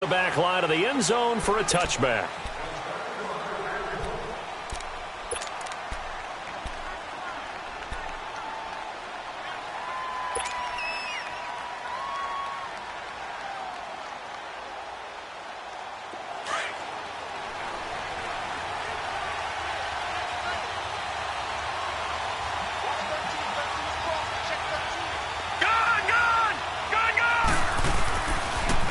The back line of the end zone for a touchback.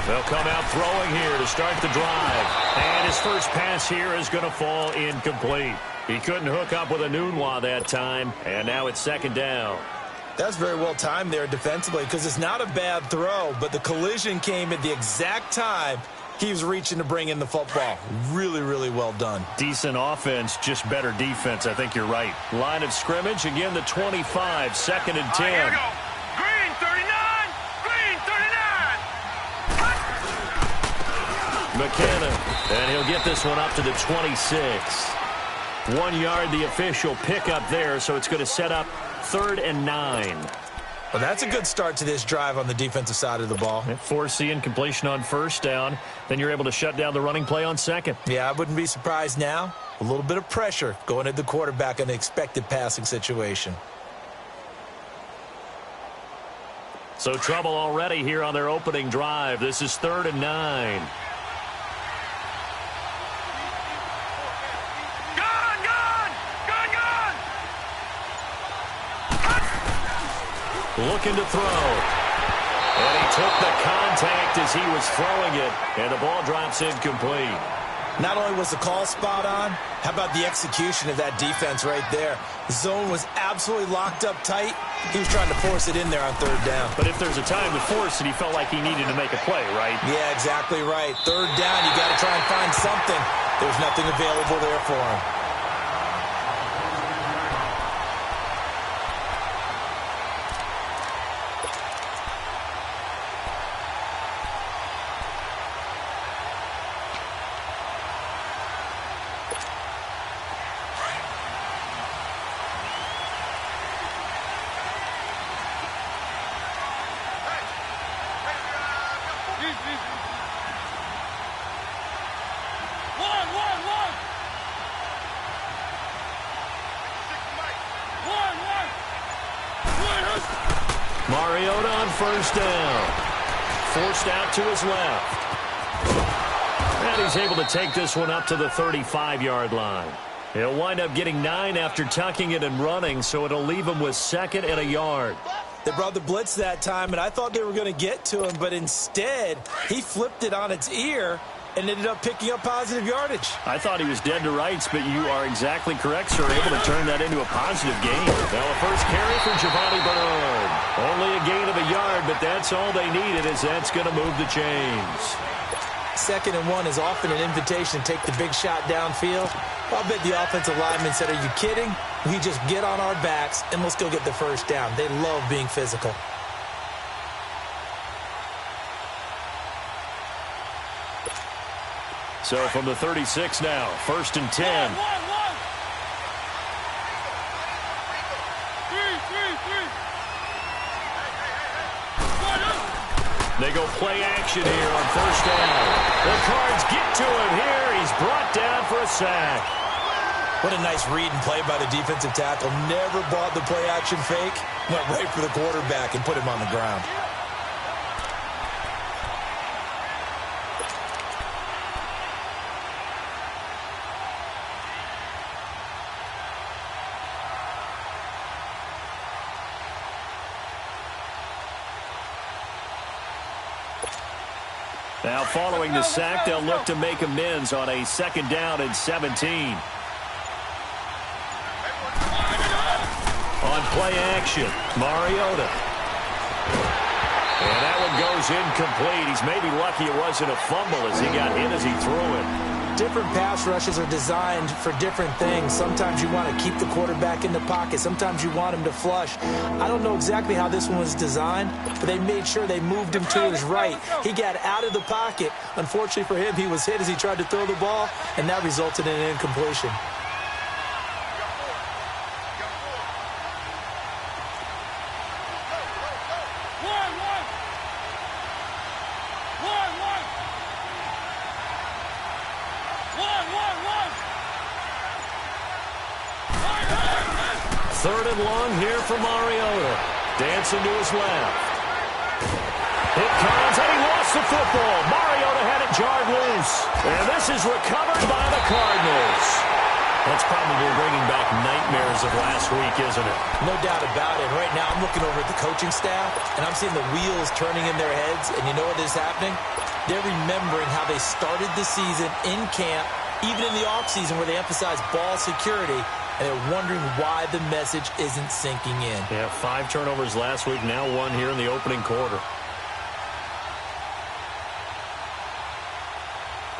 They'll come out throwing here to start the drive. And his first pass here is going to fall incomplete. He couldn't hook up with a Nunwa that time, and now it's second down. That's very well timed there defensively because it's not a bad throw, but the collision came at the exact time he was reaching to bring in the football. Really, really well done. Decent offense, just better defense. I think you're right. Line of scrimmage, again the 25, second and 10. Here we go. Green 39, green 39. McKenna, and he'll get this one up to the 26. 1 yard, the official pickup there, so it's going to set up 3rd and 9. Well, that's a good start to this drive on the defensive side of the ball. Force the incompletion on first down, then you're able to shut down the running play on second. Yeah, I wouldn't be surprised now. A little bit of pressure going at the quarterback in an expected passing situation. So trouble already here on their opening drive. This is 3rd and 9. Looking to throw. And he took the contact as he was throwing it, and the ball drops incomplete. Not only was the call spot on, how about the execution of that defense right there? The zone was absolutely locked up tight. He was trying to force it in there on 3rd down. But if there's a time to force it, he felt like he needed to make a play, right? Yeah, exactly right. 3rd down, you got to try and find something. There was nothing available there for him. Mariota on first down. Forced out to his left. And he's able to take this one up to the 35-yard line. He'll wind up getting 9 after tucking it and running, so it'll leave him with 2nd and a yard. They brought the blitz that time, and I thought they were going to get to him, but instead he flipped it on its ear and ended up picking up positive yardage. I thought he was dead to rights, but you are exactly correct, sir. Able to turn that into a positive gain. Now a first carry for Giovanni Bernard. Only a gain of a yard, but that's all they needed, as that's going to move the chains. 2nd and 1 is often an invitation to take the big shot downfield. I'll bet the offensive lineman said, are you kidding? We just get on our backs and let's go get the first down. They love being physical. So from the 36 now, 1st and 10. They go play action here on first down. The Cards get to him here. He's brought down for a sack. What a nice read and play by the defensive tackle. Never bought the play action fake. Went right for the quarterback and put him on the ground. Now following the sack, they'll look to make amends on a 2nd down and 17. On play action, Mariota. And that one goes incomplete. He's maybe lucky it wasn't a fumble as he got hit as he threw it. Different pass rushes are designed for different things. Sometimes you want to keep the quarterback in the pocket. Sometimes you want him to flush. I don't know exactly how this one was designed, but they made sure they moved him to his right. He got out of the pocket. Unfortunately for him, he was hit as he tried to throw the ball, and that resulted in an incompletion. Third and long here for Mariota. Dancing to his left. It comes, and he lost the football. Mariota had it jarred loose. And this is recovered by the Cardinals. That's probably bringing back nightmares of last week, isn't it? No doubt about it. Right now, I'm looking over at the coaching staff, and I'm seeing the wheels turning in their heads. And you know what is happening? They're remembering how they started the season in camp, even in the offseason where they emphasized ball security, and they're wondering why the message isn't sinking in. Yeah, 5 turnovers last week, now 1 here in the opening quarter.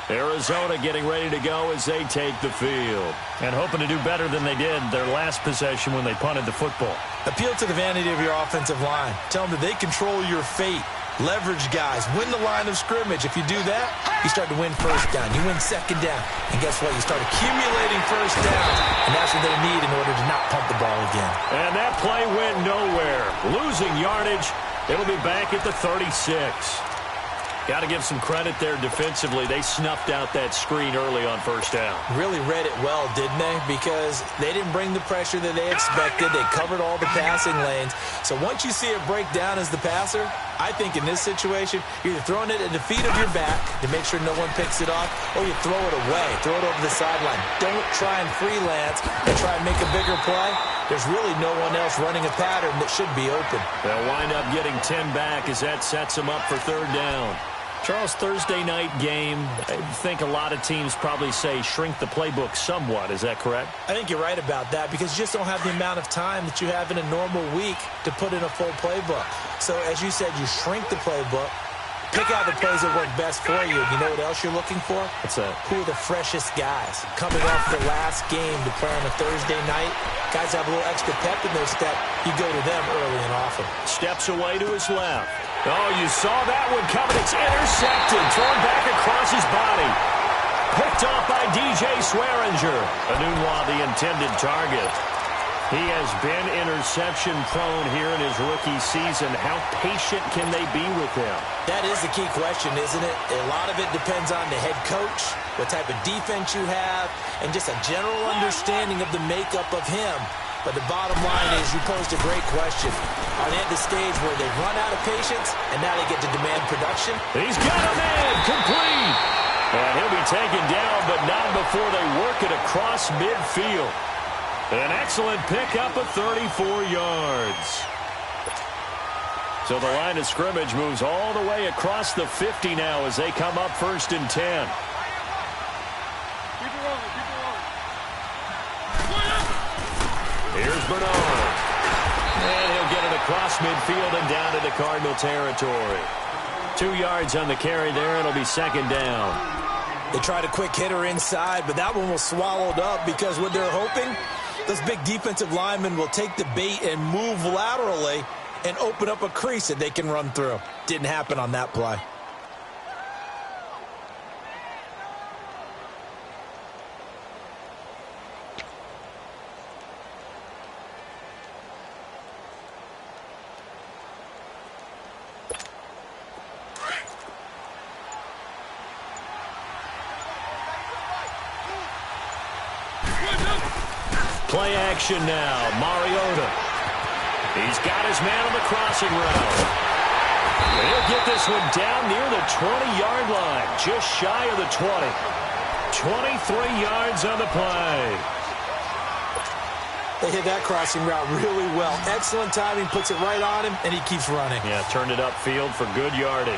Arizona getting ready to go as they take the field. And hoping to do better than they did their last possession when they punted the football. Appeal to the vanity of your offensive line. Tell them that they control your fate. Leverage guys. Win the line of scrimmage. If you do that, you start to win first down. You win second down. And guess what? You start accumulating first downs. And that's what they need in order to not pump the ball again. And that play went nowhere. Losing yardage. It'll be back at the 36. Got to give some credit there defensively. They snuffed out that screen early on first down. Really read it well, didn't they? Because they didn't bring the pressure that they expected. They covered all the passing lanes. So once you see it break down as the passer, I think in this situation, you're either throwing it at the feet of your back to make sure no one picks it off, or you throw it away. Throw it over the sideline. Don't try and freelance and try and make a bigger play. There's really no one else running a pattern that should be open. They'll wind up getting 10 back as that sets them up for third down. Charles, Thursday night game, I think a lot of teams probably say shrink the playbook somewhat. Is that correct? I think you're right about that because you just don't have the amount of time that you have in a normal week to put in a full playbook. So, as you said, you shrink the playbook, pick out the plays that work best for you. You know what else you're looking for? What's that? Who are the freshest guys? Coming off the last game to play on a Thursday night, guys have a little extra pep in their step. You go to them early and often. Steps away to his left. Oh, you saw that one coming. It's intercepted. Thrown back across his body. Picked off by DJ Swearinger. Anunwa, the intended target. He has been interception prone here in his rookie season. How patient can they be with him? That is the key question, isn't it? A lot of it depends on the head coach, what type of defense you have, and just a general understanding of the makeup of him. But the bottom line is you posed a great question. Are they at the stage where they've run out of patience and now they get to demand production? He's got him in. Complete. And he'll be taken down, but not before they work it across midfield. An excellent pickup of 34 yards. So the line of scrimmage moves all the way across the 50 now as they come up 1st and 10. Here's Bernard. And he'll get it across midfield and down into Cardinal territory. 2 yards on the carry there. It'll be 2nd down. They tried a quick hitter inside, but that one was swallowed up because what they're hoping, those big defensive linemen will take the bait and move laterally and open up a crease that they can run through. Didn't happen on that play. Play action now. Mariota. He's got his man on the crossing route. And he'll get this one down near the 20-yard line. Just shy of the 20. 23 yards on the play. They hit that crossing route really well. Excellent timing. Puts it right on him, and he keeps running. Yeah, turned it upfield for good yardage.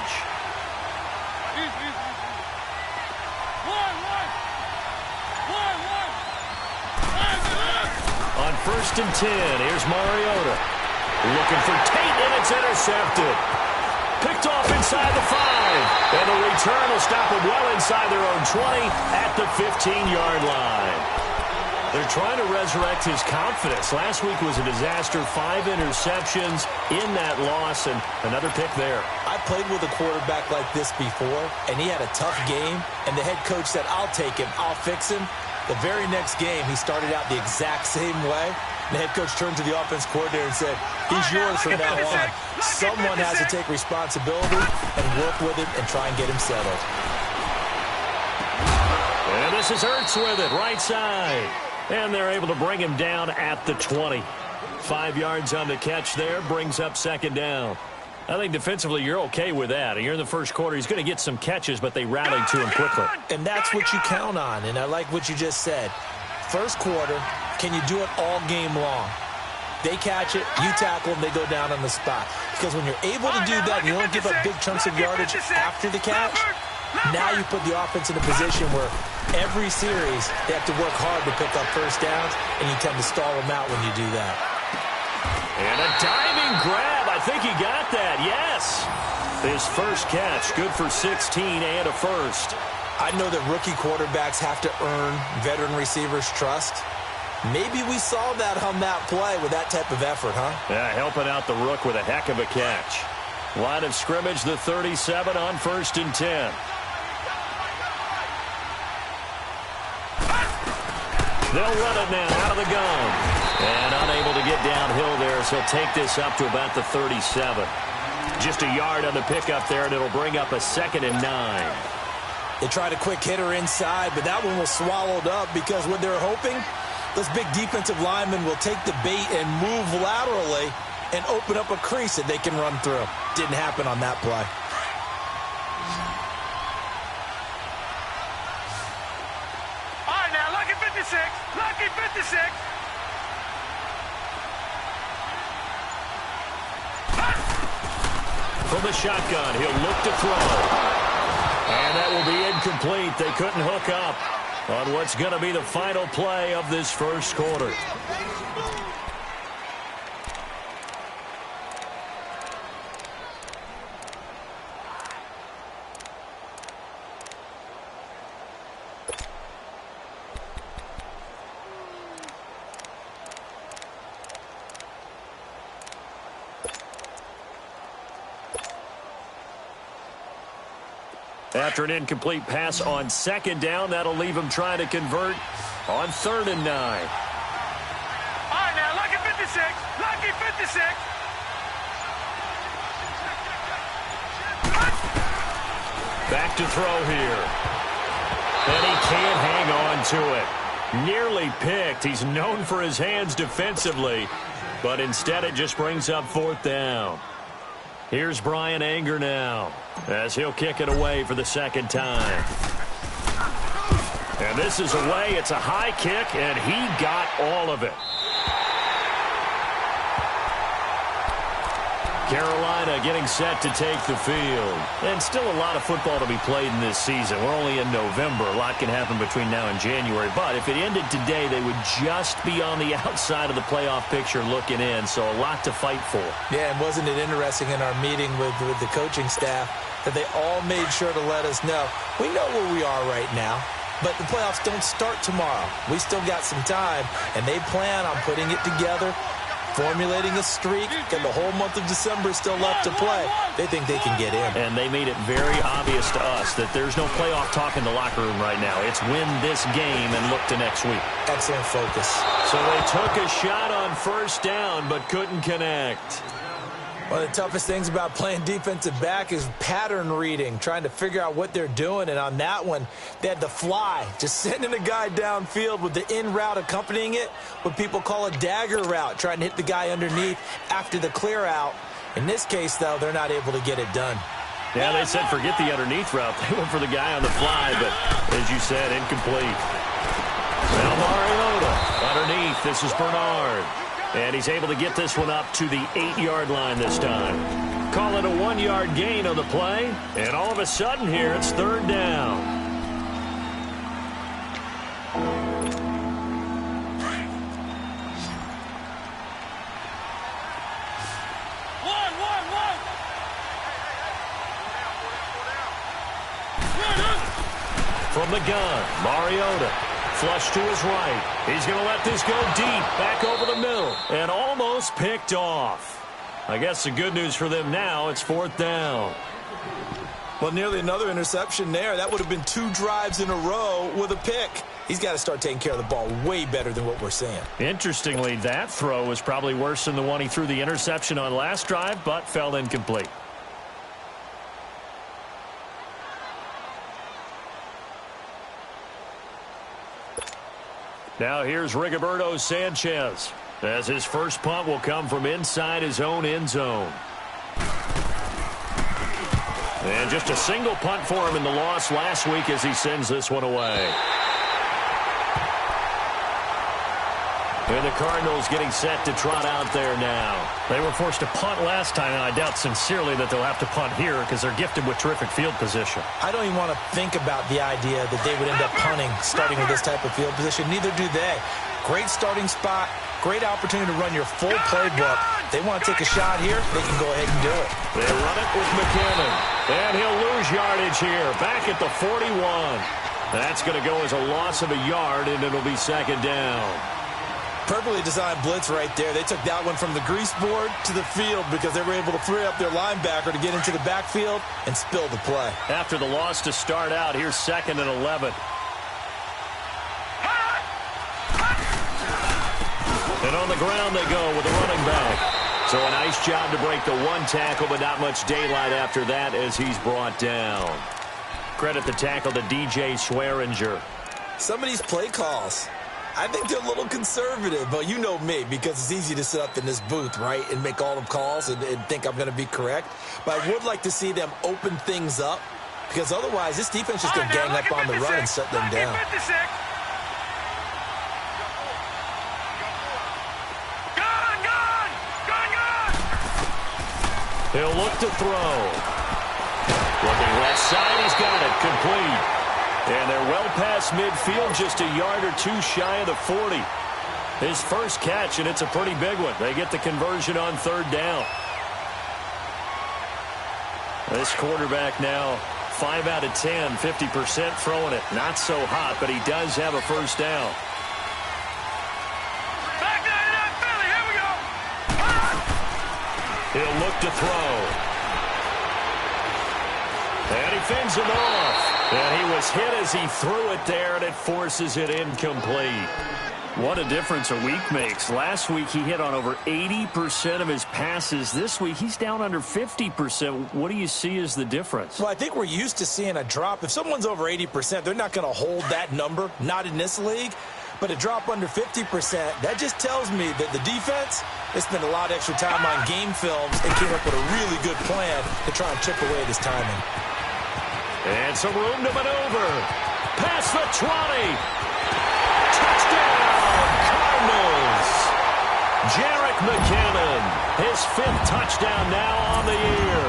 On 1st and 10, here's Mariota. Looking for Tate, and it's intercepted. Picked off inside the 5. And the return will stop them well inside their own 20 at the 15-yard line. They're trying to resurrect his confidence. Last week was a disaster. 5 interceptions in that loss, and another pick there. I played with a quarterback like this before, and he had a tough game, and the head coach said, I'll take him, I'll fix him. The very next game, he started out the exact same way. The head coach turned to the offense coordinator and said, he's yours from now on. Someone has to take responsibility and work with him and try and get him settled. And this is Ertz with it, right side. And they're able to bring him down at the 20. 5 yards on the catch there, brings up second down. I think defensively you're okay with that. Here in the first quarter, he's going to get some catches, but they rallied to him quickly. And that's what you count on, and I like what you just said. First quarter, can you do it all game long? They catch it, you tackle them, they go down on the spot. Because when you're able to do that, and you don't give up big chunks of yardage after the catch, now you put the offense in a position where every series they have to work hard to pick up first downs, and you tend to stall them out when you do that. And a diving grab. I think he got that. Yes. His first catch, good for 16 and a first. I know that rookie quarterbacks have to earn veteran receivers' trust. Maybe we saw that on that play with that type of effort, huh? Yeah, helping out the rook with a heck of a catch. Line of scrimmage, the 37 on 1st and 10. They'll run it now out of the gun. And unable to get downhill there, so he'll take this up to about the 37. Just a yard on the pickup there, and it'll bring up a 2nd and 9. They tried a quick hitter inside, but that one was swallowed up because what they're hoping, those big defensive linemen will take the bait and move laterally and open up a crease that they can run through. Didn't happen on that play. All right, now, lucky 56. Lucky 56. From the shotgun, he'll look to throw. And that will be incomplete. They couldn't hook up on what's going to be the final play of this first quarter. After an incomplete pass on 2nd down, that'll leave him trying to convert on 3rd and 9. All right, now, lucky 56. Lucky 56. Back to throw here. And he can't hang on to it. Nearly picked. He's known for his hands defensively, but instead it just brings up 4th down. Here's Brian Anger now, as he'll kick it away for the 2nd time. And this is away. It's a high kick, and he got all of it. Carolina getting set to take the field. And still a lot of football to be played in this season. We're only in November. A lot can happen between now and January. But if it ended today, they would just be on the outside of the playoff picture looking in. So a lot to fight for. Yeah, and wasn't it interesting in our meeting with the coaching staff that they all made sure to let us know, we know where we are right now, but the playoffs don't start tomorrow. We still got some time, and they plan on putting it together, formulating a streak, and the whole month of December is still left to play. They think they can get in. And they made it very obvious to us that there's no playoff talk in the locker room right now. It's win this game and look to next week. Excellent focus. So they took a shot on 1st down but couldn't connect. One of the toughest things about playing defensive back is pattern reading, trying to figure out what they're doing. And on that one, they had the fly, just sending a guy downfield with the in route accompanying it, what people call a dagger route, trying to hit the guy underneath after the clear out. In this case, though, they're not able to get it done. Yeah, they said forget the underneath route. They went for the guy on the fly, but as you said, incomplete. Now Mariota underneath. This is Bernard. And he's able to get this one up to the 8-yard line this time. Call it a 1-yard gain on the play. And all of a sudden here, it's 3rd down. From the gun, Mariota. Flush to his right. He's going to let this go deep, back over the middle, and almost picked off. I guess the good news for them now, it's 4th down. Well, nearly another interception there. That would have been 2 drives in a row with a pick. He's got to start taking care of the ball way better than what we're seeing. Interestingly, that throw was probably worse than the one he threw the interception on last drive, but fell incomplete. Now here's Rigoberto Sanchez. as his first punt will come from inside his own end zone. And just a single punt for him in the loss last week as he sends this one away. And the Cardinals getting set to trot out there now. They were forced to punt last time, and I doubt sincerely that they'll have to punt here because they're gifted with terrific field position. I don't even want to think about the idea that they would end up punting starting with this type of field position. Neither do they. Great starting spot, great opportunity to run your full playbook. They want to take a shot here, they can go ahead and do it. They run it with McKinnon. And he'll lose yardage here, back at the 41. That's going to go as a loss of a yard, and it'll be second down. Perfectly designed blitz right there. They took that one from the grease board to the field because they were able to free up their linebacker to get into the backfield and spill the play. After the loss to start out, here's 2nd and 11. And on the ground they go with the running back. So a nice job to break the one tackle, but not much daylight after that as he's brought down. Credit the tackle to DJ Swearinger. Some of these play calls, I think they're a little conservative, but you know me, because it's easy to sit up in this booth, right, and make all the calls and think I'm going to be correct. But I would like to see them open things up, because otherwise this defense is going to gang up on the run and shut them down. He'll look to throw. Looking left side, he's got it, complete. And they're well past midfield, just a yard or two shy of the 40. His first catch, and it's a pretty big one. They get the conversion on 3rd down. This quarterback now 5 out of 10, 50% throwing it. Not so hot, but he does have a first down. Back to that Philly, here we go. He'll look to throw. And he fends him off. And he was hit as he threw it there, and it forces it incomplete. What a difference a week makes. Last week he hit on over 80% of his passes. This week he's down under 50%. What do you see as the difference? Well, I think we're used to seeing a drop. If someone's over 80%, they're not going to hold that number, not in this league. But a drop under 50%, that just tells me that the defense, they spent a lot of extra time on game films and came up with a really good plan to try and chip away this timing. And some room to maneuver. Past the 20. Touchdown, Cardinals. Jerick McKinnon, his 5th touchdown now on the year.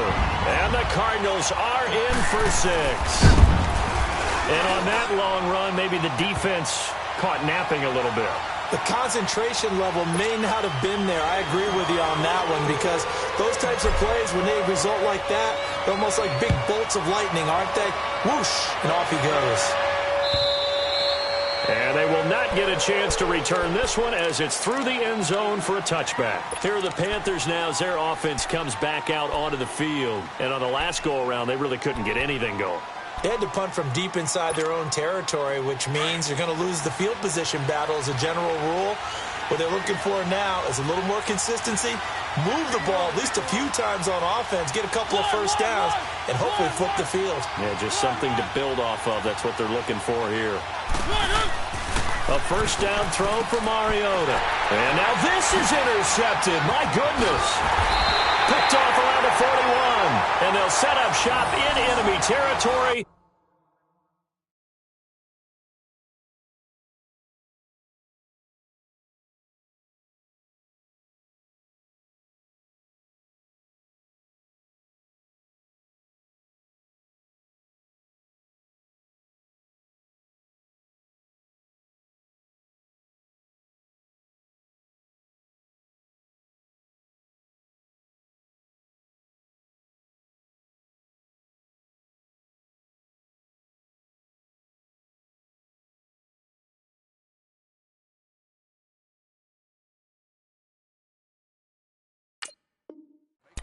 And the Cardinals are in for 6. And on that long run, maybe the defense caught napping a little bit. The concentration level may not have been there. I agree with you on that one, because those types of plays, when they result like that, they're almost like big bolts of lightning, aren't they? Whoosh, and off he goes. And they will not get a chance to return this one as it's through the end zone for a touchback. Here are the Panthers now as their offense comes back out onto the field. And on the last go-around, they really couldn't get anything going. They had to punt from deep inside their own territory, which means you're going to lose the field position battle as a general rule. What they're looking for now is a little more consistency, move the ball at least a few times on offense, get a couple of first downs, and hopefully flip the field. Yeah, just something to build off of. That's what they're looking for here. A first down throw for Mariota. And now this is intercepted. My goodness. Picked off around the 41. And they'll set up shop in enemy territory.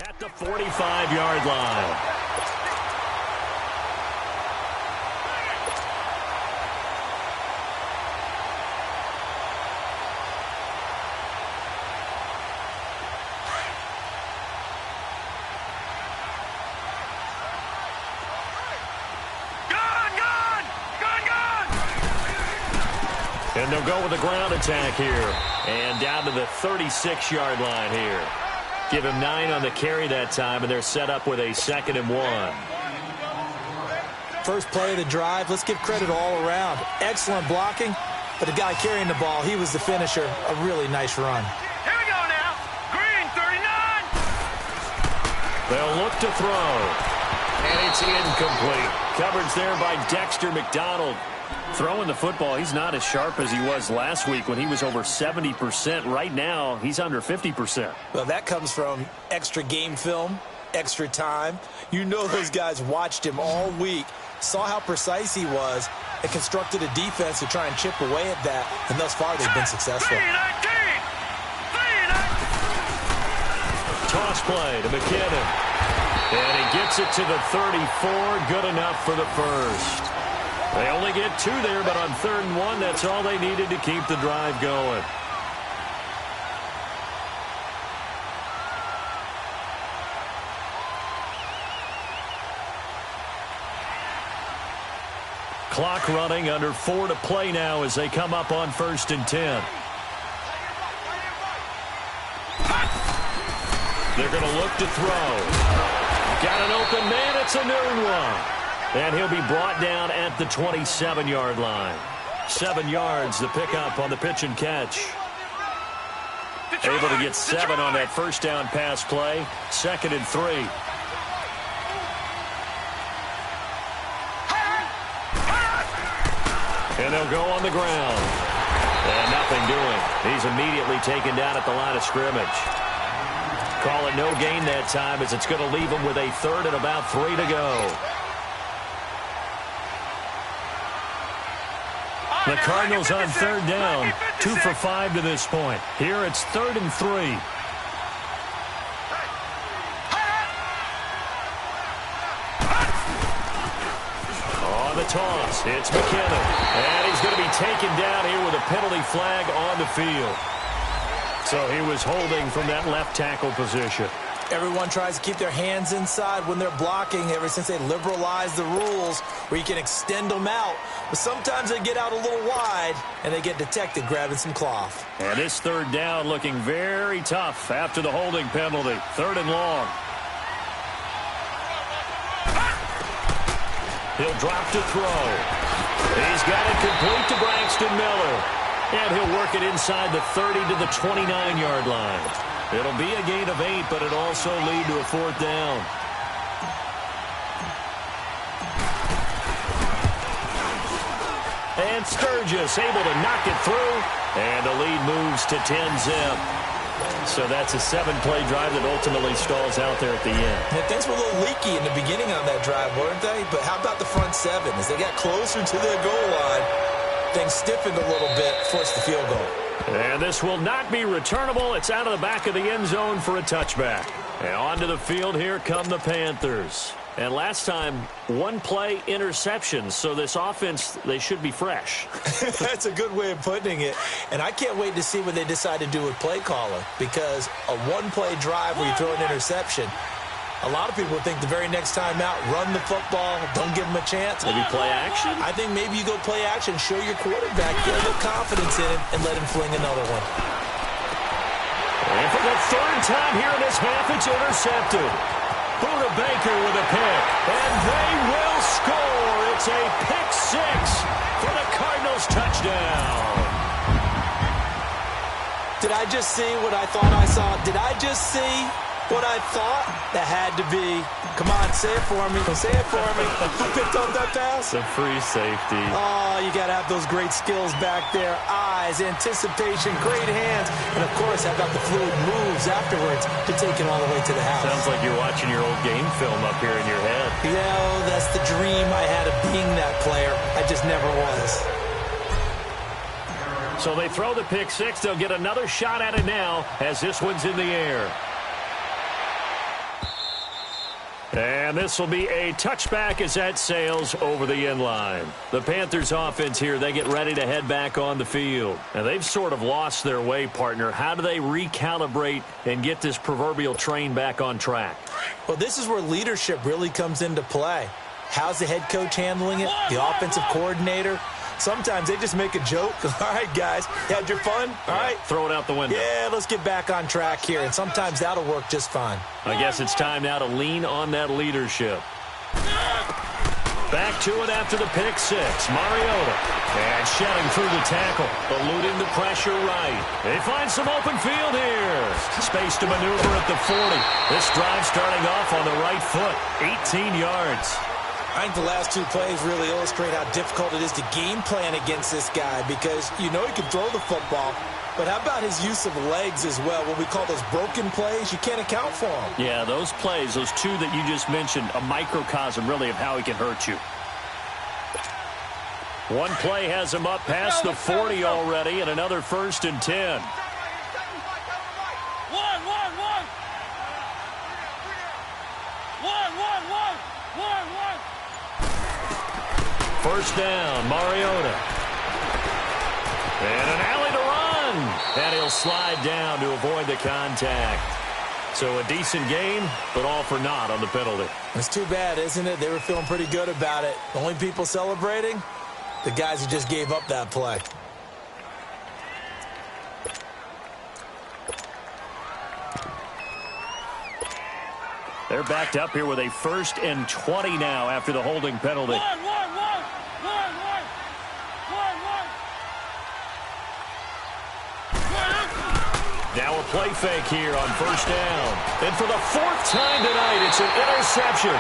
At the 45-yard line. And they'll go with the ground attack here. And down to the 36-yard line here. Give him 9 on the carry that time, and they're set up with a 2nd and 1. First play of the drive, let's give credit all around. Excellent blocking, but the guy carrying the ball, he was the finisher. A really nice run. Here we go now. Green, 39. They'll look to throw. And it's incomplete. Coverage there by Dexter McDonald. Throwing the football, he's not as sharp as he was last week when he was over 70%. Right now, he's under 50%. Well, that comes from extra game film, extra time. You know those guys watched him all week, saw how precise he was, and constructed a defense to try and chip away at that, and thus far they've been successful. 3-19. Toss play to McKinnon. And he gets it to the 34. Good enough for the first. They only get 2 there, but on 3rd and 1, that's all they needed to keep the drive going. Clock running, under 4 to play now as they come up on 1st and 10. They're going to look to throw. Got an open man. It's a new one. And he'll be brought down at the 27-yard line. 7 yards, the pickup on the pitch and catch. Able to get 7 on that first down pass play. 2nd and 3. And they'll go on the ground. And nothing doing. He's immediately taken down at the line of scrimmage. Call it no gain that time as it's going to leave him with a 3rd and about 3 to go. The Cardinals on 3rd down, 2 for 5 to this point. Here it's 3rd and 3. On the toss, it's McKinnon. And he's going to be taken down here with a penalty flag on the field. So he was holding from that left tackle position. Everyone tries to keep their hands inside when they're blocking ever since they liberalized the rules where you can extend them out. But sometimes they get out a little wide and they get detected grabbing some cloth. And this 3rd down looking very tough after the holding penalty. 3rd and long. He'll drop to throw. He's got it complete to Braxton Miller. And he'll work it inside the 30 to the 29-yard line. It'll be a gain of 8, but it'll also lead to a 4th down. And Sturgis able to knock it through. And the lead moves to 10-zip. So that's a 7-play drive that ultimately stalls out there at the end. Yeah, things were a little leaky in the beginning on that drive, weren't they? But how about the front 7? As they got closer to their goal line, things stiffened a little bit, forced the field goal. And this will not be returnable. It's out of the back of the end zone for a touchback. And onto the field, here come the Panthers. And last time, 1-play interception. So this offense, they should be fresh. That's a good way of putting it. And I can't wait to see what they decide to do with play calling. Because a 1-play drive where you throw an interception, a lot of people think the very next time out, run the football, don't give them a chance. Maybe play action? I think maybe you go play action, show your quarterback, get a little confidence in him, and let him fling another one. And for the 3rd time here in this half, it's intercepted. Buda Baker with a pick, and they will score. It's a pick 6 for the Cardinals touchdown. Did I just see what I thought I saw? Did I just see what I thought? That had to be. Come on, say it for me. Say it for me. Who picked up that pass? The free safety. Oh, you got to have those great skills back there. Eyes, anticipation, great hands. And, of course, how about the fluid moves afterwards to take it all the way to the house? Sounds like you're watching your old game film up here in your head. Yeah, that's the dream I had of being that player. I just never was. So they throw the pick 6. They'll get another shot at it now as this one's in the air. And this will be a touchback as that sails over the end line. The Panthers offense here, they get ready to head back on the field. And they've sort of lost their way, partner. How do they recalibrate and get this proverbial train back on track? Well, this is where leadership really comes into play. How's the head coach handling it? The offensive coordinator? Sometimes they just make a joke. All right, guys, you had your fun? All right. Throw it out the window. Yeah, let's get back on track here, and sometimes that'll work just fine. I guess it's time now to lean on that leadership. Back to it after the pick six. Mariota. And shedding through the tackle. Eluding the pressure right. They find some open field here. Space to maneuver at the 40. This drive starting off on the right foot. 18 yards. I think the last two plays really illustrate how difficult it is to game plan against this guy because you know he can throw the football, but how about his use of legs as well? What we call those broken plays, you can't account for them. Yeah, those plays, those two that you just mentioned, a microcosm really of how he can hurt you. One play has him up past the 40 already, and another 1st and 10. First down, Mariota. And an alley to run. And he'll slide down to avoid the contact. So a decent game, but all for naught on the penalty. It's too bad, isn't it? They were feeling pretty good about it. The only people celebrating, the guys who just gave up that play. They're backed up here with a 1st and 20 now after the holding penalty. Now a play fake here on 1st down. And for the 4th time tonight, it's an interception.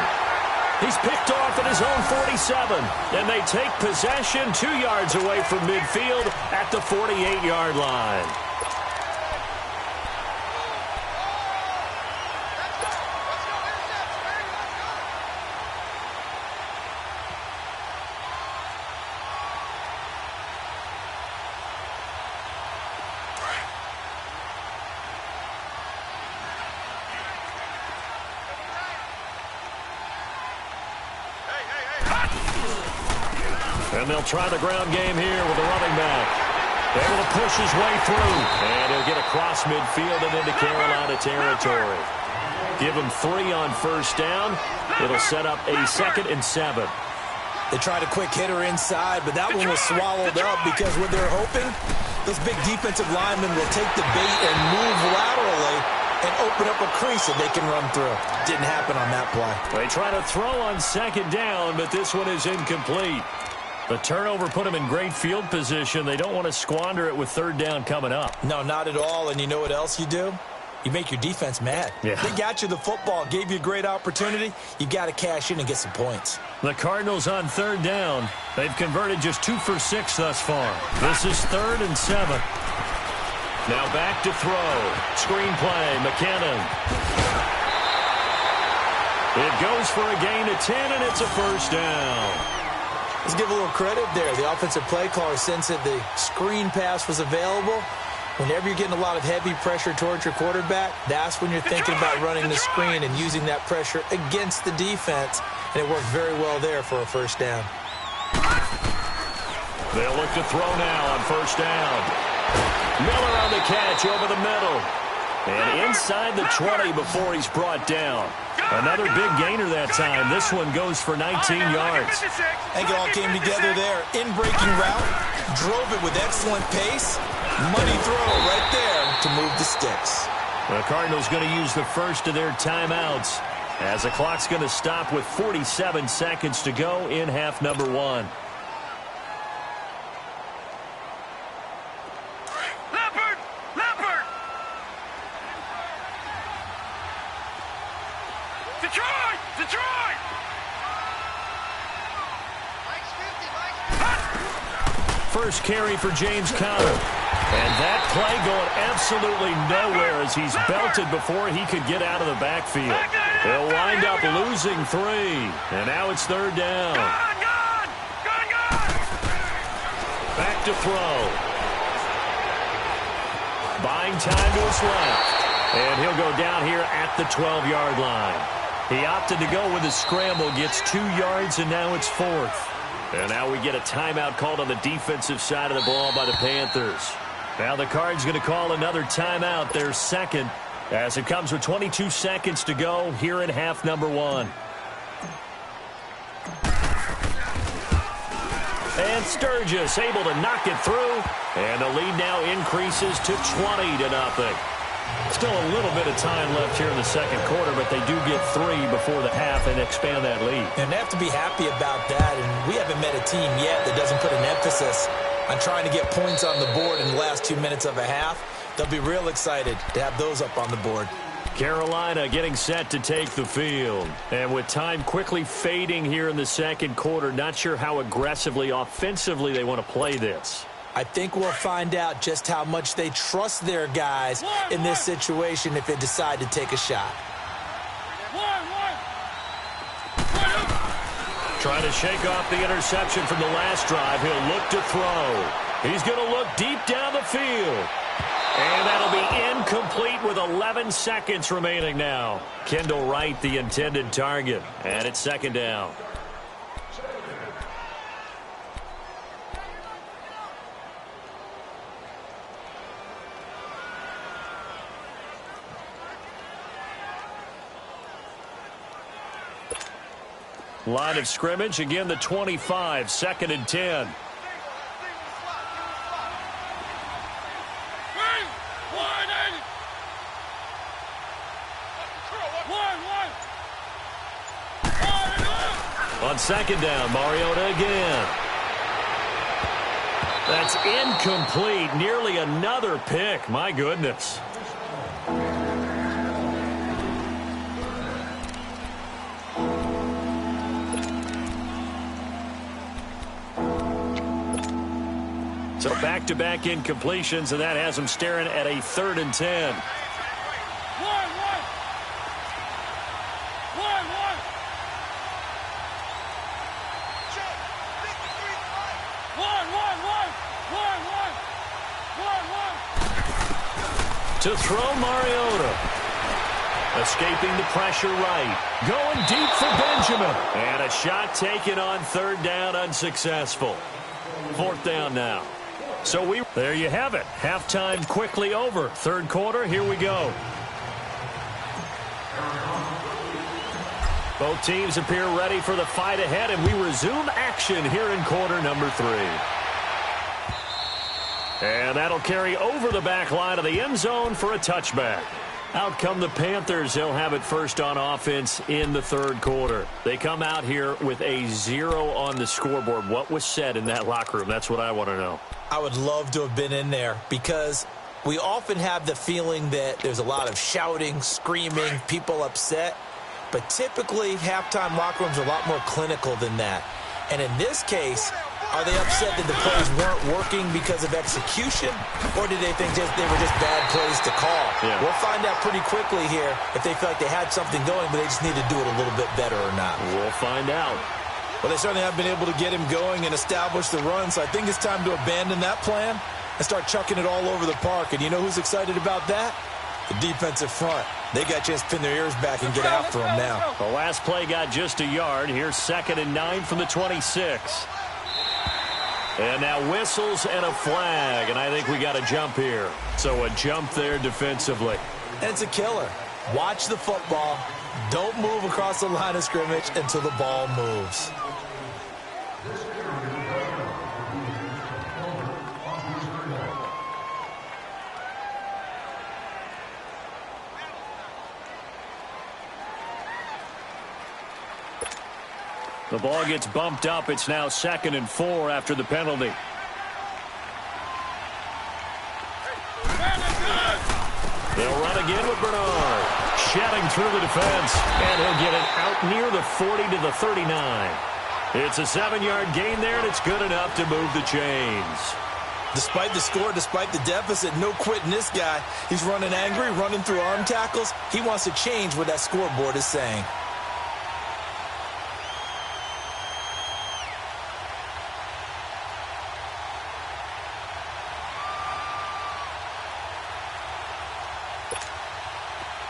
He's picked off at his own 47. And they take possession 2 yards away from midfield at the 48-yard line. And they'll try the ground game here with the running back. Able to push his way through. And he'll get across midfield and into Carolina territory. Give him 3 on 1st down. It'll set up a 2nd and 7. They tried a quick hitter inside, but that one was swallowed up because what they're hoping, those big defensive linemen will take the bait and move laterally and open up a crease that they can run through. Didn't happen on that play. They try to throw on 2nd down, but this one is incomplete. The turnover put them in great field position. They don't want to squander it with 3rd down coming up. No, not at all. And you know what else you do? You make your defense mad. Yeah. They got you the football, gave you a great opportunity. You got to cash in and get some points. The Cardinals on 3rd down. They've converted just 2 for 6 thus far. This is 3rd and 7. Now back to throw. Screen play, McKinnon. It goes for a gain of 10, and it's a 1st down. Let's give a little credit there. The offensive play caller sensed that the screen pass was available. Whenever you're getting a lot of heavy pressure towards your quarterback, that's when you're thinking about running the screen and using that pressure against the defense. And it worked very well there for a 1st down. They'll look to throw now on 1st down. Miller on the catch over the middle. And inside the 20 before he's brought down. Another big gainer that time. This one goes for 19 yards. I think it all came together there. In-breaking route, drove it with excellent pace. Money throw right there to move the sticks. The Cardinals going to use the first of their timeouts as the clock's going to stop with 47 seconds to go in half number 1. First carry for James Conner. And that play going absolutely nowhere as he's belted before he could get out of the backfield. He'll wind up losing 3. And now it's 3rd down. Back to throw. Buying time to his left. And he'll go down here at the 12-yard line. He opted to go with a scramble, gets 2 yards, and now it's 4th. And now we get a timeout called on the defensive side of the ball by the Panthers. Now the Cards going to call another timeout, their 2nd, as it comes with 22 seconds to go here in half number 1. And Sturgis able to knock it through. And the lead now increases to 20-0. Still a little bit of time left here in the second quarter, but they do get 3 before the half and expand that lead. And they have to be happy about that. And we haven't met a team yet that doesn't put an emphasis on trying to get points on the board in the last 2 minutes of a half. They'll be real excited to have those up on the board. Carolina getting set to take the field. And with time quickly fading here in the second quarter, not sure how aggressively, offensively they want to play this. I think we'll find out just how much they trust their guys in this situation if they decide to take a shot. Trying to shake off the interception from the last drive. He'll look to throw. He's going to look deep down the field. And that'll be incomplete with 11 seconds remaining now. Kendall Wright, the intended target. And it's second down. Line of scrimmage, again the 25, 2nd and 10. On second down, Mariota again. That's incomplete. Nearly another pick. My goodness. So back-to-back incompletions, and that has them staring at a 3rd and 10. To throw Mariota. Escaping the pressure right. Going deep for Benjamin. And a shot taken on 3rd down, unsuccessful. 4th down now. So there you have it. Halftime quickly over. 3rd quarter, here we go. Both teams appear ready for the fight ahead, and we resume action here in quarter number 3. And that'll carry over the back line of the end zone for a touchback. Out come the Panthers. They'll have it first on offense in the 3rd quarter. They come out here with a 0 on the scoreboard. What was said in that locker room? That's what I want to know. I would love to have been in there because we often have the feeling that there's a lot of shouting, screaming, people upset. But typically, halftime locker rooms are a lot more clinical than that. And in this case, are they upset that the plays weren't working because of execution, or did they think they were just bad plays to call? Yeah. We'll find out pretty quickly here if they feel like they had something going, but they just need to do it a little bit better or not. We'll find out. Well, they certainly have been able to get him going and establish the run, so I think it's time to abandon that plan and start chucking it all over the park. And you know who's excited about that? The defensive front. They got a chance to pin their ears back and get after him now. The last play got just a yard. Here's 2nd and 9 from the 26. And now whistles and a flag, and I think we got a jump here. So a jump there defensively. And it's a killer. Watch the football. Don't move across the line of scrimmage until the ball moves. The ball gets bumped up. It's now 2nd and 4 after the penalty. They'll run again with Bernard. Shedding through the defense. And he'll get it out near the 40 to the 39. It's a 7-yard gain there, and it's good enough to move the chains. Despite the score, despite the deficit, no quitting this guy. He's running angry, running through arm tackles. He wants to change what that scoreboard is saying.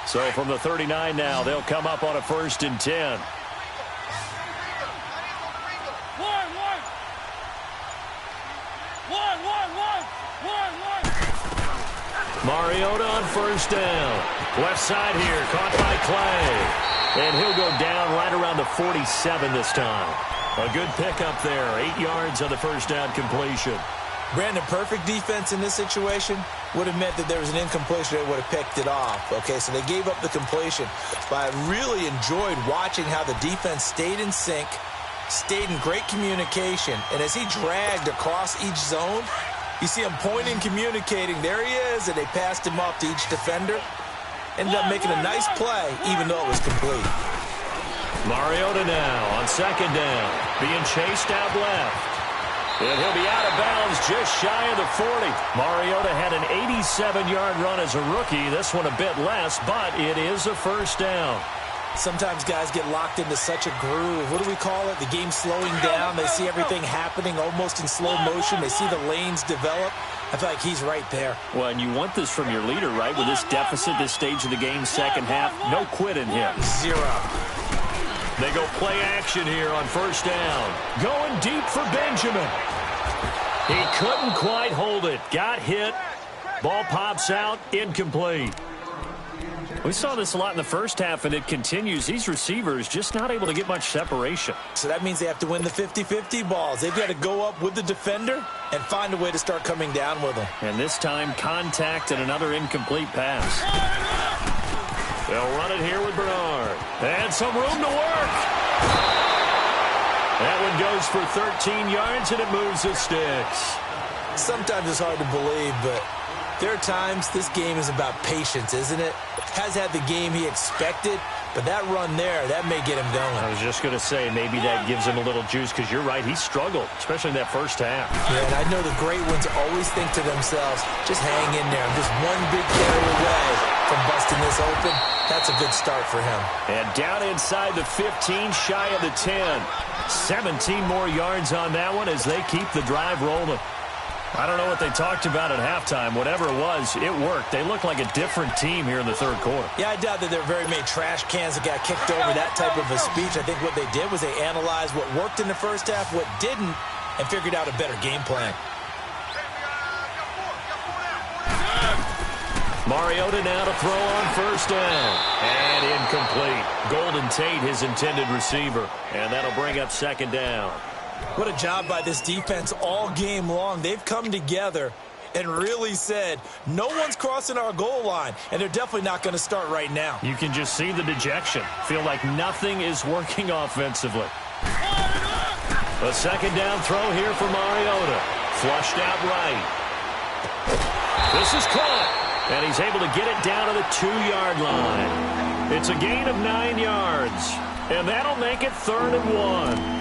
So from the 39 now, they'll come up on a 1st and 10. Mariota on 1st down. Left side here, caught by Clay. And he'll go down right around the 47 this time. A good pickup there. 8 yards on the first down completion. Brandon, perfect defense in this situation would have meant that there was an incompletion. They would have picked it off. Okay, so they gave up the completion. But I really enjoyed watching how the defense stayed in sync, stayed in great communication. And as he dragged across each zone, you see him pointing, communicating. There he is, and they passed him off to each defender. Ended up making a nice play, even though it was complete. Mariota now on second down, being chased out left. And he'll be out of bounds just shy of the 40. Mariota had an 87-yard run as a rookie. This one a bit less, but it is a first down. Sometimes guys get locked into such a groove. What do we call it? The game's slowing down. They see everything happening almost in slow motion. They see the lanes develop. I feel like he's right there. Well, and you want this from your leader, right? With this deficit, this stage of the game, second half, no quit in him. 0. They go play action here on first down. Going deep for Benjamin. He couldn't quite hold it. Got hit. Ball pops out. Incomplete. We saw this a lot in the first half, and it continues. These receivers just not able to get much separation. So that means they have to win the 50-50 balls. They've got to go up with the defender and find a way to start coming down with them. And this time, contact and another incomplete pass. They'll run it here with Bernard. And some room to work. That one goes for 13 yards, and it moves the sticks. Sometimes it's hard to believe, but there are times this game is about patience, isn't it? Has had the game he expected, but that run there, that may get him going. I was just going to say, maybe that gives him a little juice, because you're right, he struggled, especially in that first half. Yeah, and I know the great ones always think to themselves, just hang in there. I'm just one big carry away from busting this open. That's a good start for him. And down inside the 15, shy of the 10. 17 more yards on that one as they keep the drive rolling. I don't know what they talked about at halftime. Whatever it was, it worked. They look like a different team here in the third quarter. Yeah, I doubt that there are very many trash cans that got kicked over, that type of a speech. I think what they did was they analyzed what worked in the first half, what didn't, and figured out a better game plan. Mariota now to throw on first down. And incomplete. Golden Tate, his intended receiver. And that'll bring up second down. What a job by this defense all game long. They've come together and really said, no one's crossing our goal line, and they're definitely not going to start right now. You can just see the dejection. Feel like nothing is working offensively. A second down throw here for Mariota. Flushed out right. This is caught. And he's able to get it down to the 2-yard line. It's a gain of 9 yards. And that'll make it 3rd and 1.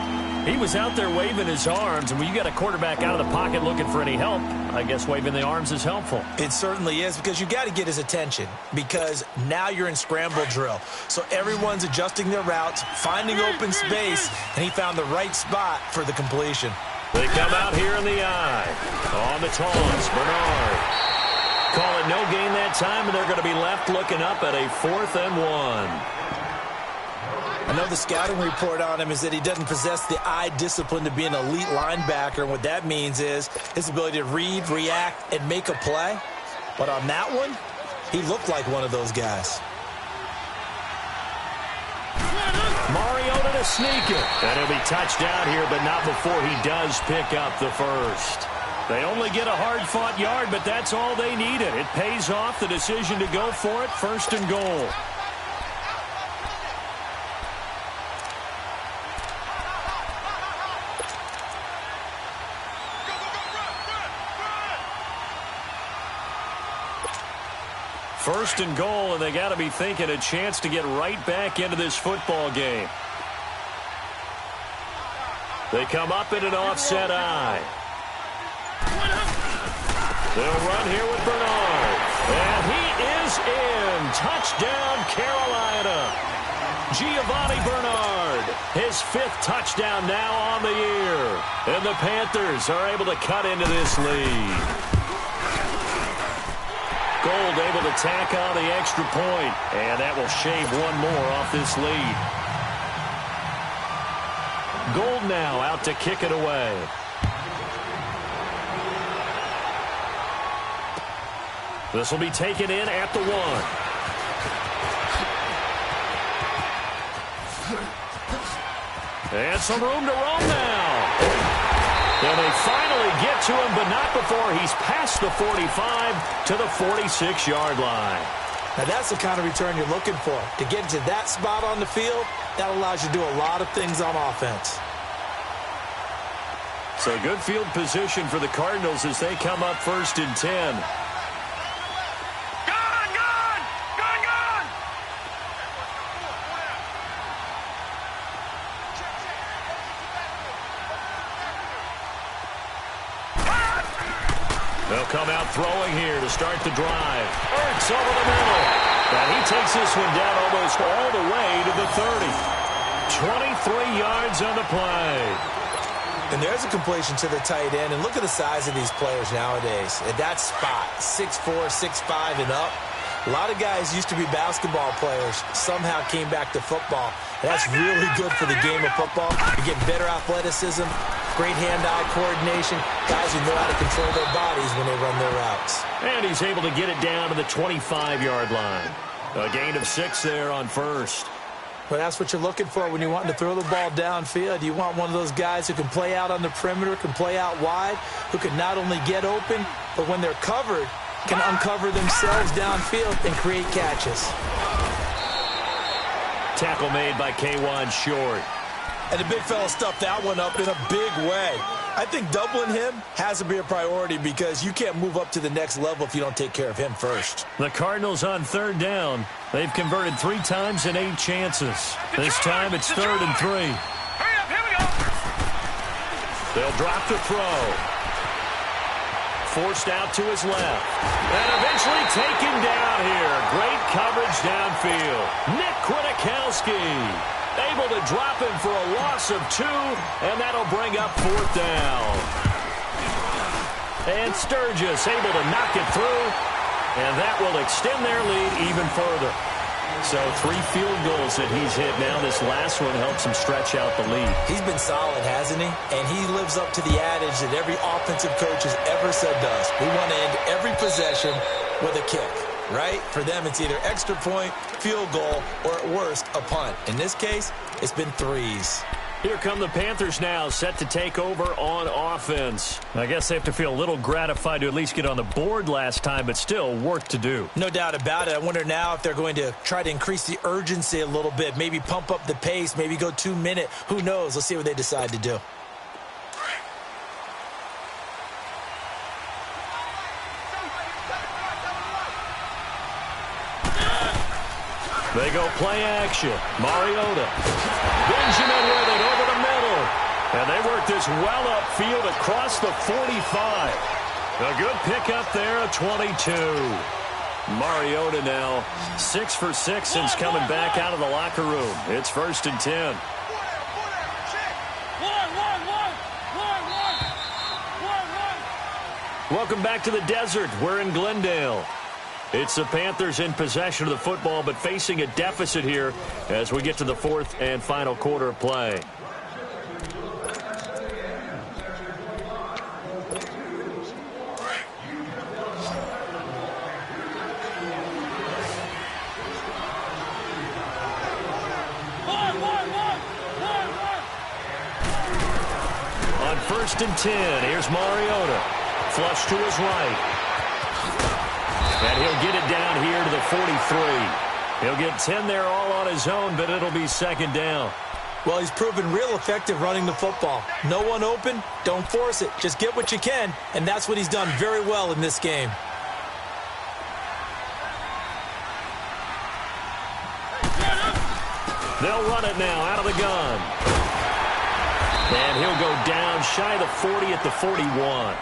He was out there waving his arms, and when you got a quarterback out of the pocket looking for any help, I guess waving the arms is helpful. It certainly is, because you got to get his attention, because now you're in scramble drill. So everyone's adjusting their routes, finding open space, and he found the right spot for the completion. They come out here in the eye. On the toss, Bernard. Call it no gain that time, and they're going to be left looking up at a 4th and 1. I know the scouting report on him is that he doesn't possess the eye discipline to be an elite linebacker, and what that means is his ability to read, react, and make a play. But on that one, he looked like one of those guys. Mariota to sneak it. And he'll be touched down here, but not before he does pick up the first. They only get a hard-fought yard, but that's all they needed. It pays off, the decision to go for it, 1st and goal. First and goal, and they got to be thinking a chance to get right back into this football game. They come up in an offset eye. They'll run here with Bernard. And he is in. Touchdown, Carolina. Giovanni Bernard, his 5th touchdown now on the year. And the Panthers are able to cut into this lead. Gold able to tack on the extra point, and that will shave one more off this lead. Gold now out to kick it away. This will be taken in at the 1. And some room to roam now. And they finally get to him, but not before he's past the 45 to the 46-yard line. Now, that's the kind of return you're looking for. To get to that spot on the field, that allows you to do a lot of things on offense. So good field position for the Cardinals as they come up 1st and 10. They'll come out throwing here to start the drive. Ertz over the middle. And he takes this one down almost all the way to the 30. 23 yards on the play. And there's a completion to the tight end. And look at the size of these players nowadays. At that spot, 6'4", 6'5", and up. A lot of guys used to be basketball players, somehow came back to football. And that's really good for the game of football. You get better athleticism, great hand-eye coordination, guys who know how to control their bodies when they run their routes. And he's able to get it down to the 25-yard line. A gain of 6 there on 1st. Well, that's what you're looking for when you're wanting to throw the ball downfield. You want one of those guys who can play out on the perimeter, can play out wide, who can not only get open, but when they're covered, can uncover themselves downfield and create catches. Tackle made by K1 Short. And the big fella stuffed that one up in a big way. I think doubling him has to be a priority because you can't move up to the next level if you don't take care of him first. The Cardinals on 3rd down. They've converted 3 times in 8 chances. This time it's 3rd and 3. Hurry up, here we go. They'll drop the throw. Forced out to his left. And eventually taken down here. Great coverage downfield. Nick Kwiatkowski able to drop him for a loss of 2, and that'll bring up 4th down. And Sturgis able to knock it through, and that will extend their lead even further. So 3 field goals that he's hit now. This last one helps him stretch out the lead. He's been solid, hasn't he? And he lives up to the adage that every offensive coach has ever said to us. We want to end every possession with a kick, right? For them, it's either extra point, field goal, or at worst, a punt. In this case, it's been 3s. Here come the Panthers now, set to take over on offense. I guess they have to feel a little gratified to at least get on the board last time, but still work to do. No doubt about it. I wonder now if they're going to try to increase the urgency a little bit, maybe pump up the pace, maybe go 2-minute. Who knows? Let's see what they decide to do. They go play action. Mariota. Benjamin with it over the middle. And they work this well upfield across the 45. A good pickup there, a 22. Mariota now 6 for 6 since coming back out of the locker room. It's 1st and 10. Welcome back to the desert. We're in Glendale. It's the Panthers in possession of the football, but facing a deficit here as we get to the 4th and final quarter of play. On 1st and 10, here's Mariota. Flush to his right. And he'll get it down here to the 43. He'll get 10 there all on his own, but it'll be 2nd down. Well, he's proven real effective running the football. No one open, don't force it. Just get what you can, and that's what he's done very well in this game. They'll run it now out of the gun. And he'll go down shy of the 40 at the 41.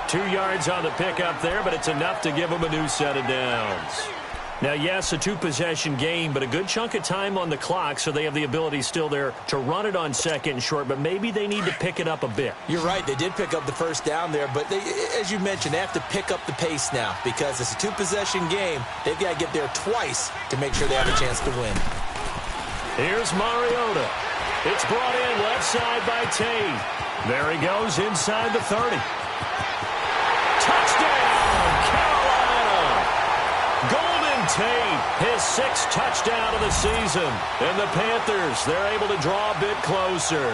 2 yards on the pickup there, but it's enough to give them a new set of downs. Now, yes, a 2-possession game, but a good chunk of time on the clock, so they have the ability still there to run it on 2nd and short, but maybe they need to pick it up a bit. You're right. They did pick up the 1st down there, but they, as you mentioned, they have to pick up the pace now because it's a 2-possession game. They've got to get there twice to make sure they have a chance to win. Here's Mariota. It's brought in left side by Tate. There he goes inside the 30. Touchdown, Carolina! Golden Tate, his 6th touchdown of the season. And the Panthers, they're able to draw a bit closer.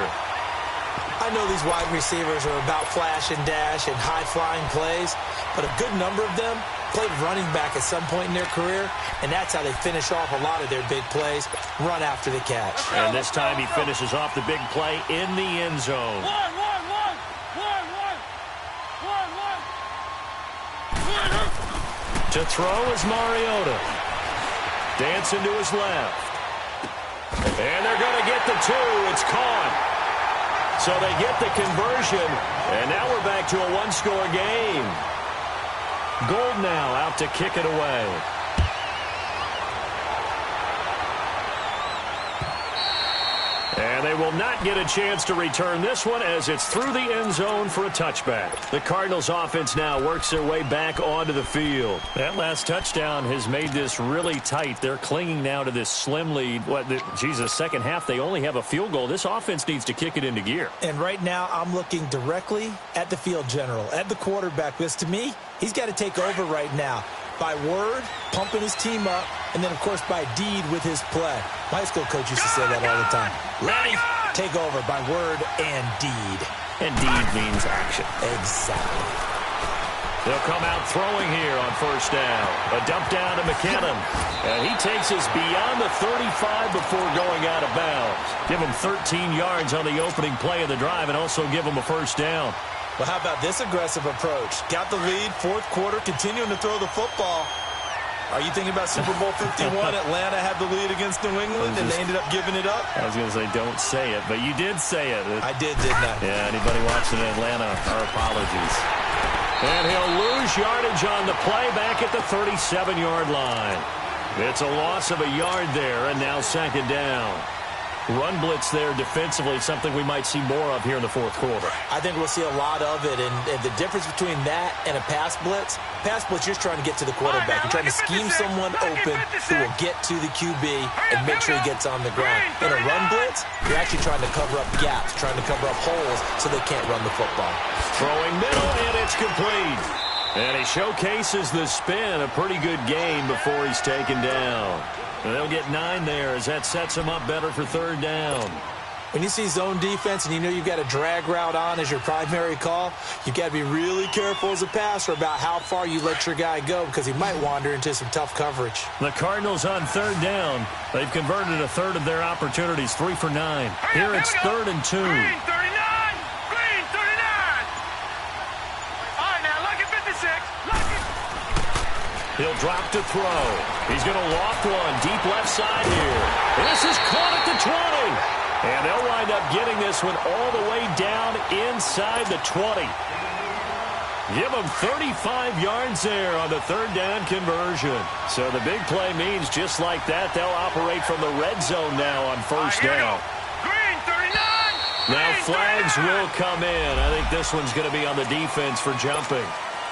I know these wide receivers are about flash and dash and high-flying plays, but a good number of them played running back at some point in their career, and that's how they finish off a lot of their big plays, run after the catch. And this time he finishes off the big play in the end zone. To throw is Mariota. Dancing to his left. And they're going to get the 2. It's caught. So they get the conversion, and now we're back to a one-score game. Gold now out to kick it away. And they will not get a chance to return this one as it's through the end zone for a touchback. The Cardinals offense now works their way back onto the field. That last touchdown has made this really tight. They're clinging now to this slim lead. Second half, they only have a field goal. This offense needs to kick it into gear. And right now, I'm looking directly at the field general, at the quarterback, because to me, he's got to take over right now. By word, pumping his team up, and then, of course, by deed with his play. My high school coach used to say that all the time. Ready? Take over by word and deed. And deed means action. Exactly. They'll come out throwing here on first down. A dump down to McKinnon. And he takes us beyond the 35 before going out of bounds. Give him 13 yards on the opening play of the drive and also give him a first down. Well, how about this aggressive approach? Got the lead, fourth quarter, continuing to throw the football. Are you thinking about Super Bowl 51? Atlanta had the lead against New England, and they ended up giving it up? I was going to say, don't say it, but you did say it. I did, didn't I? Yeah, anybody watching in Atlanta, our apologies. And he'll lose yardage on the play back at the 37-yard line. It's a loss of a yard there, and now second down. Run blitz there defensively, something we might see more of here in the fourth quarter. I think we'll see a lot of it, and the difference between that and a pass blitz, you're trying to get to the quarterback. You're trying to scheme someone open who will get to the QB and make sure he gets on the ground. In a run blitz, you're actually trying to cover up gaps, trying to cover up holes so they can't run the football. Throwing middle, and it's complete. And he showcases the spin, a pretty good game before he's taken down. And they'll get 9 there as that sets them up better for third down. When you see zone defense and you know you've got a drag route on as your primary call, you've got to be really careful as a passer about how far you let your guy go because he might wander into some tough coverage. The Cardinals on third down. They've converted a third of their opportunities, 3 for 9. Here it's 3rd and 2. Green 39! Green 39! All right, now, Lucky 56. Lucky. He'll drop to throw. He's going to loft one deep left side here. And this is caught at the 20. And they'll wind up getting this one all the way down inside the 20. Give them 35 yards there on the third down conversion. So the big play means just like that, they'll operate from the red zone now on first down. Green 39! Now Green flags 39! will come in. I think this one's going to be on the defense for jumping.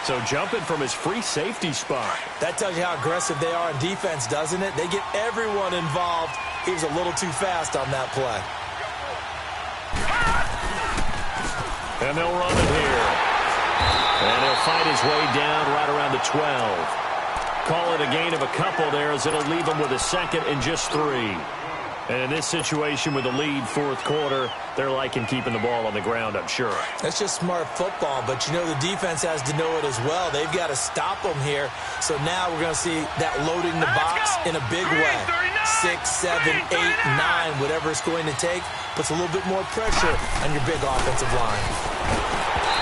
So jumping from his free safety spot. That tells you how aggressive they are on defense, doesn't it? They get everyone involved. He was a little too fast on that play. And they'll run it here. And he'll fight his way down right around the 12. Call it a gain of a couple there as it'll leave him with a second and just 3. And in this situation with the lead fourth quarter, they're liking keeping the ball on the ground, I'm sure. That's just smart football, but you know the defense has to know it as well. They've got to stop them here. So now we're going to see that loading the box in a big way. 6, 7, 8, 9, whatever it's going to take, puts a little bit more pressure on your big offensive line.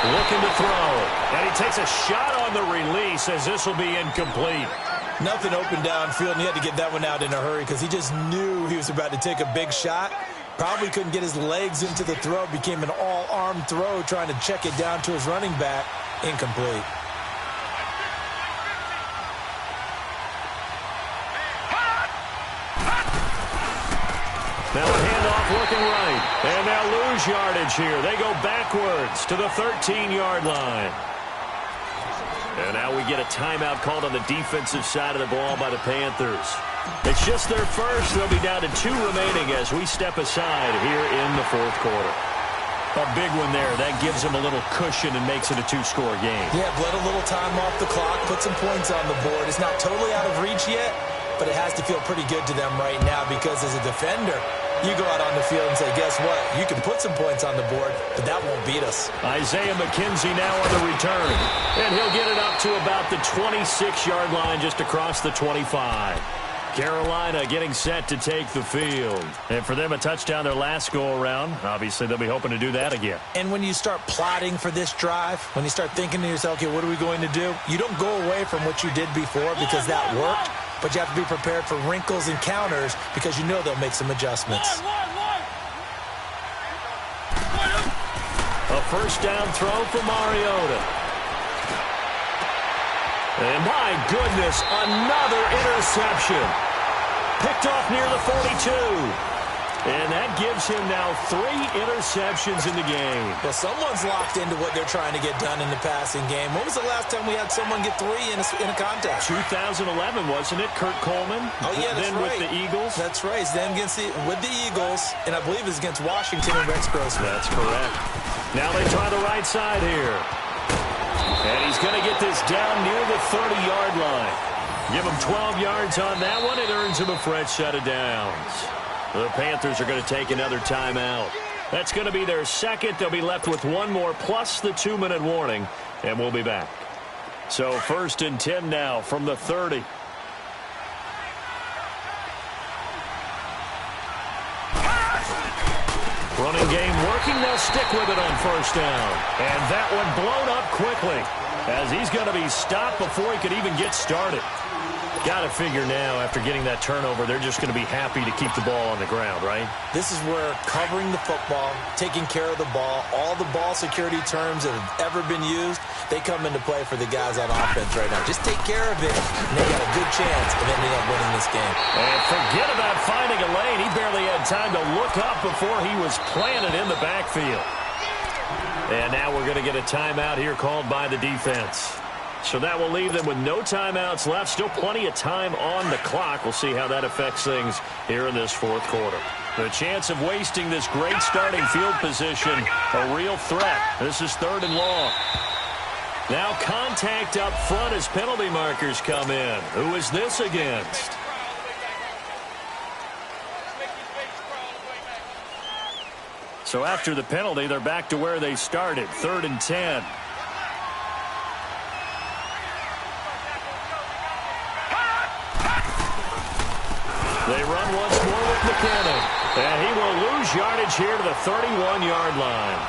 Looking to throw. And he takes a shot on the release as this will be incomplete. Nothing open downfield, and he had to get that one out in a hurry because he just knew he was about to take a big shot. Probably couldn't get his legs into the throw. Became an all-arm throw trying to check it down to his running back. Incomplete. Now a handoff looking right. And they'll lose yardage here. They go backwards to the 13-yard line. And now we get a timeout called on the defensive side of the ball by the Panthers. It's just their first. They'll be down to 2 remaining as we step aside here in the fourth quarter. A big one there. That gives them a little cushion and makes it a 2-score game. Yeah, let a little time off the clock, put some points on the board. It's not totally out of reach yet, but it has to feel pretty good to them right now because as a defender, you go out on the field and say, guess what? You can put some points on the board, but that won't beat us. Isaiah McKenzie now on the return. And he'll get it up to about the 26-yard line just across the 25. Carolina getting set to take the field. And for them, a touchdown their last go-around. Obviously, they'll be hoping to do that again. And when you start plotting for this drive, when you start thinking to yourself, okay, what are we going to do? You don't go away from what you did before because that worked, but you have to be prepared for wrinkles and counters because you know they'll make some adjustments. A first down throw for Mariota. And my goodness, another interception. Picked off near the 42. And that gives him now 3 interceptions in the game. Well, someone's locked into what they're trying to get done in the passing game. When was the last time we had someone get 3 in a contest? 2011, wasn't it? Kurt Coleman. Oh, yeah, that's then right. With the Eagles. That's right. Then with the Eagles, and I believe it's against Washington and Rex Grossman. That's correct. Now they try the right side here. And he's going to get this down near the 30-yard line. Give him 12 yards on that one. It earns him a fresh set of downs. The Panthers are going to take another timeout. That's going to be their second. They'll be left with one more plus the 2-minute warning, and we'll be back. So 1st and 10 now from the 30. Running game working. They'll stick with it on first down. And that one blown up quickly as he's going to be stopped before he could even get started. Got to figure now, after getting that turnover, they're just going to be happy to keep the ball on the ground, right? This is where covering the football, taking care of the ball, all the ball security terms that have ever been used, they come into play for the guys on offense right now. Just take care of it, and they got a good chance of ending up winning this game. And forget about finding a lane. He barely had time to look up before he was planted in the backfield. And now we're going to get a timeout here called by the defense. So that will leave them with no timeouts left. Still plenty of time on the clock. We'll see how that affects things here in this 4th quarter. The chance of wasting this great starting field position, a real threat. This is 3rd and long. Now contact up front as penalty markers come in. Who is this against? So after the penalty, they're back to where they started, 3rd and 10. They run once more with McKinnon. And he will lose yardage here to the 31-yard line.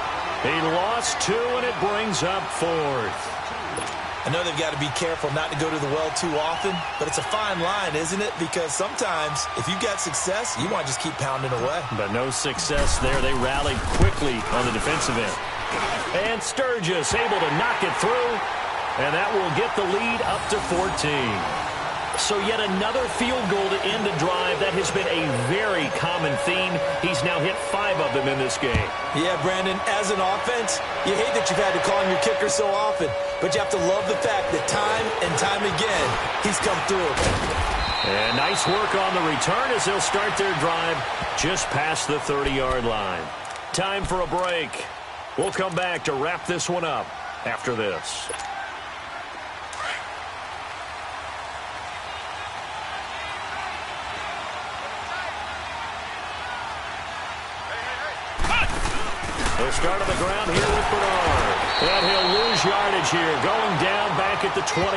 He lost 2, and it brings up 4th. I know they've got to be careful not to go to the well too often, but it's a fine line, isn't it? Because sometimes, if you've got success, you want to just keep pounding away. But no success there. They rallied quickly on the defensive end. And Sturgis able to knock it through, and that will get the lead up to 14. So yet another field goal to end the drive. That has been a very common theme. He's now hit 5 of them in this game. Yeah, Brandon, as an offense, you hate that you've had to call on your kicker so often, but you have to love the fact that time and time again, he's come through. And nice work on the return as they'll start their drive just past the 30-yard line. Time for a break. We'll come back to wrap this one up after this. They'll start on the ground here with Bernard. And he'll lose yardage here, going down back at the 28.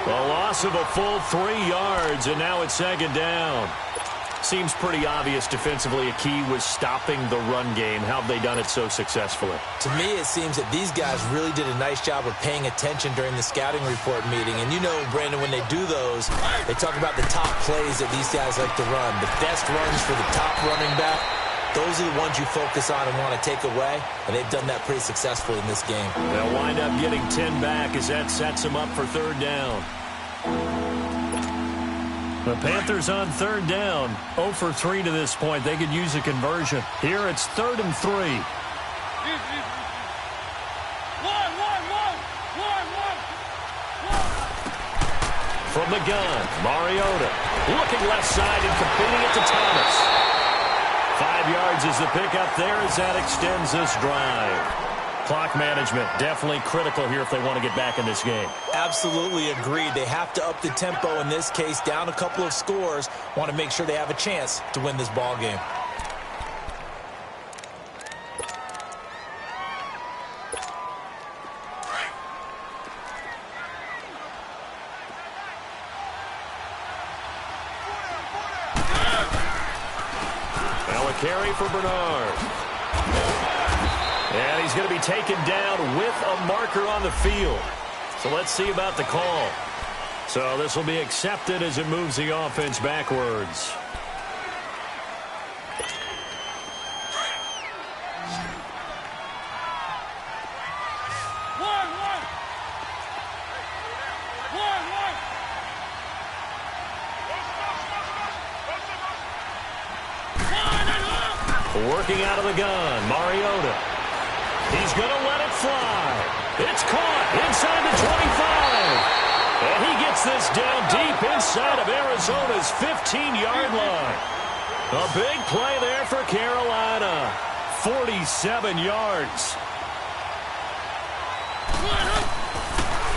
A loss of a full 3 yards, and now it's 2nd down. Seems pretty obvious defensively a key was stopping the run game. How have they done it so successfully? To me, it seems that these guys really did a nice job of paying attention during the scouting report meeting. And you know, Brandon, when they do those, they talk about the top plays that these guys like to run. The best runs for the top running back. Those are the ones you focus on and want to take away, and they've done that pretty successfully in this game. They'll wind up getting 10 back as that sets them up for 3rd down. The Panthers on 3rd down, 0 for 3 to this point. They could use a conversion. Here it's 3rd and 3. From the gun, Mariota looking left side and completing it to Thomas. 5 yards is the pickup there as that extends this drive. Clock management, definitely critical here if they want to get back in this game. Absolutely agreed. They have to up the tempo in this case, down a couple of scores. Want to make sure they have a chance to win this ball game. Carry for Bernard. And he's going to be taken down with a marker on the field. So let's see about the call. So this will be accepted as it moves the offense backwards. Working out of the gun, Mariota. He's going to let it fly. It's caught inside the 25. And he gets this down deep inside of Arizona's 15-yard line. A big play there for Carolina. 47 yards.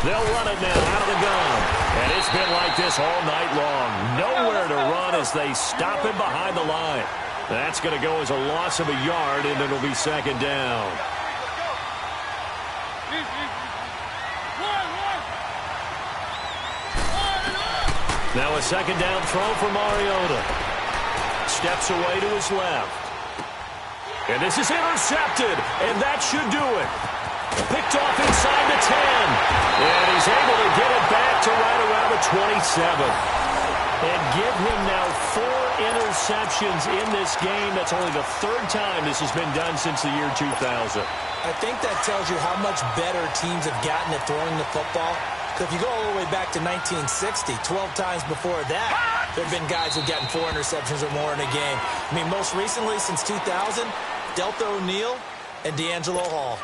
They'll run it now out of the gun. And it's been like this all night long. Nowhere to run as they stop him behind the line. That's going to go as a loss of a yard, and it'll be second down. Now a second down throw for Mariota. Steps away to his left. And this is intercepted, and that should do it. Picked off inside the 10. And he's able to get it back to right around the 27. And give him now 4 interceptions in this game. That's only the 3rd time this has been done since the year 2000. I think that tells you how much better teams have gotten at throwing the football. Because if you go all the way back to 1960, 12 times before that, there have been guys who've gotten 4 interceptions or more in a game. I mean, most recently, since 2000, Delta O'Neal and D'Angelo Hall.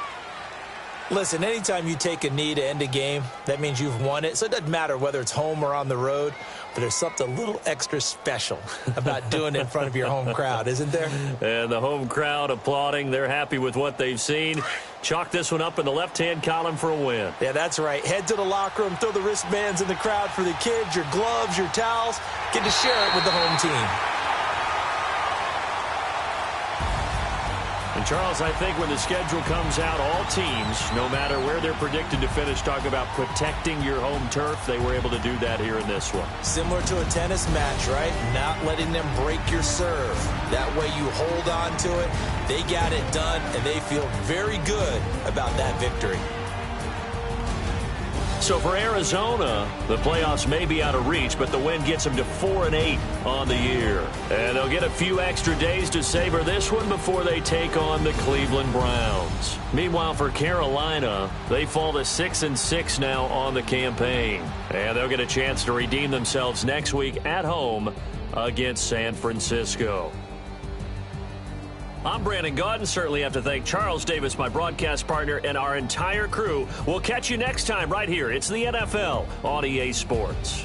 Listen, anytime you take a knee to end a game, that means you've won it. So it doesn't matter whether it's home or on the road, but there's something a little extra special about doing it in front of your home crowd, isn't there? And the home crowd applauding. They're happy with what they've seen. Chalk this one up in the left-hand column for a win. Yeah, that's right. Head to the locker room, throw the wristbands in the crowd for the kids, your gloves, your towels. Get to share it with the home team. And, Charles, I think when the schedule comes out, all teams, no matter where they're predicted to finish, talk about protecting your home turf. They were able to do that here in this one. Similar to a tennis match, right? Not letting them break your serve. That way you hold on to it. They got it done, and they feel very good about that victory. So for Arizona, the playoffs may be out of reach, but the win gets them to 4-8 on the year. And they'll get a few extra days to savor this one before they take on the Cleveland Browns. Meanwhile, for Carolina, they fall to 6-6 now on the campaign. And they'll get a chance to redeem themselves next week at home against San Francisco. I'm Brandon Gaudin. Certainly have to thank Charles Davis, my broadcast partner, and our entire crew. We'll catch you next time right here. It's the NFL on EA Sports.